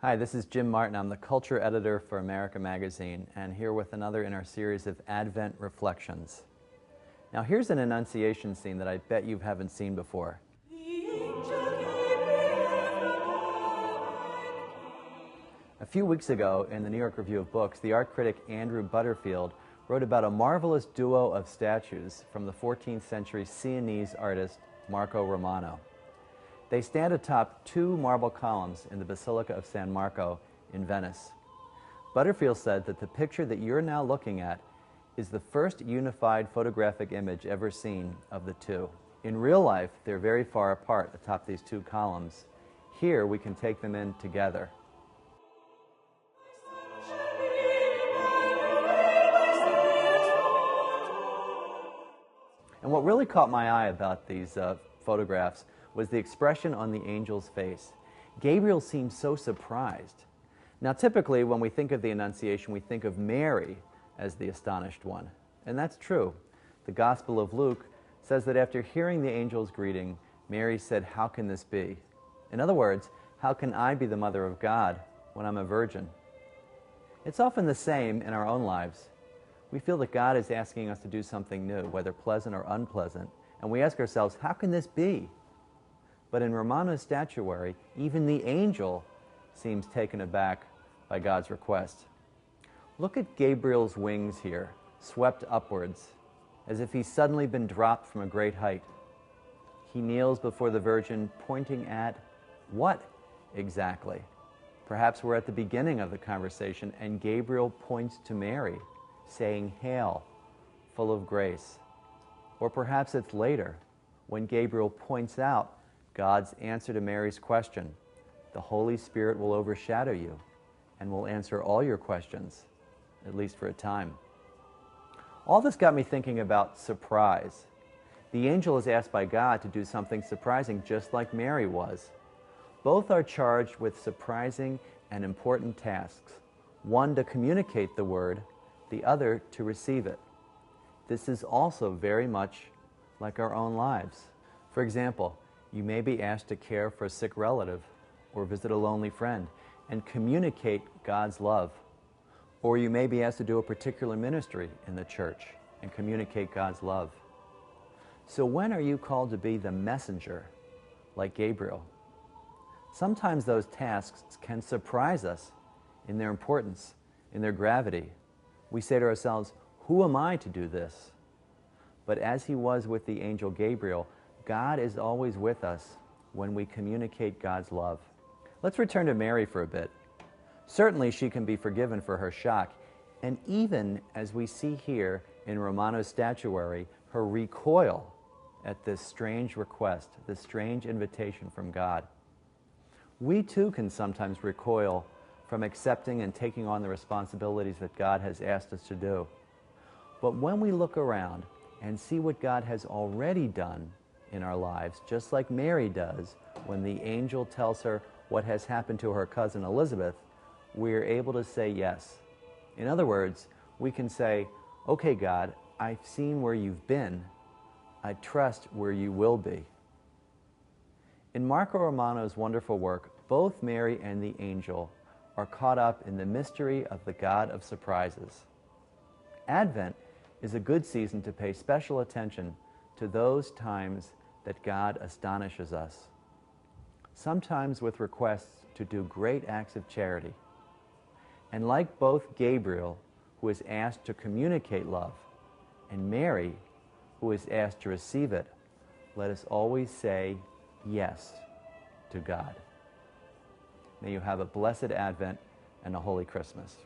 Hi, this is Jim Martin. I'm the culture editor for America Magazine, and here with another in our series of Advent Reflections. Now here's an Annunciation scene that I bet you haven't seen before. A few weeks ago, in the New York Review of Books, the art critic Andrew Butterfield wrote about a marvelous duo of statues from the 14th century Sienese artist Marco Romano. They stand atop two marble columns in the Basilica of San Marco in Venice. Butterfield said that the picture that you're now looking at is the first unified photographic image ever seen of the two. In real life, they're very far apart atop these two columns. Here, we can take them in together. And what really caught my eye about these photographs was the expression on the angel's face. Gabriel seemed so surprised. Now, typically, when we think of the Annunciation, we think of Mary as the astonished one. And that's true. The Gospel of Luke says that after hearing the angel's greeting, Mary said, "How can this be?" In other words, how can I be the mother of God when I'm a virgin? It's often the same in our own lives. We feel that God is asking us to do something new, whether pleasant or unpleasant, and we ask ourselves, how can this be? But in Romano's statuary, even the angel seems taken aback by God's request. Look at Gabriel's wings here, swept upwards, as if he's suddenly been dropped from a great height. He kneels before the Virgin, pointing at what exactly? Perhaps we're at the beginning of the conversation, and Gabriel points to Mary, saying, "Hail, full of grace." Or perhaps it's later, when Gabriel points out God's answer to Mary's question. The Holy Spirit will overshadow you and will answer all your questions, at least for a time. All this got me thinking about surprise. The angel is asked by God to do something surprising, just like Mary was. Both are charged with surprising and important tasks, one to communicate the word, the other to receive it. This is also very much like our own lives. For example, you may be asked to care for a sick relative or visit a lonely friend and communicate God's love. Or you may be asked to do a particular ministry in the church and communicate God's love. So when are you called to be the messenger, like Gabriel? Sometimes those tasks can surprise us in their importance, in their gravity. We say to ourselves, who am I to do this? But as he was with the angel Gabriel, God is always with us when we communicate God's love. Let's return to Mary for a bit. Certainly she can be forgiven for her shock, and even as we see here in Romano's statuary, her recoil at this strange request, this strange invitation from God. We too can sometimes recoil from accepting and taking on the responsibilities that God has asked us to do. But when we look around and see what God has already done in our lives, just like Mary does when the angel tells her what has happened to her cousin Elizabeth, we are able to say yes. In other words, we can say, okay, God, I've seen where you've been. I trust where you will be. In Marco Romano's wonderful work, both Mary and the angel are caught up in the mystery of the God of surprises. Advent is a good season to pay special attention to those times that God astonishes us, sometimes with requests to do great acts of charity. And like both Gabriel, who is asked to communicate love, and Mary, who is asked to receive it, let us always say yes to God. May you have a blessed Advent and a Holy Christmas.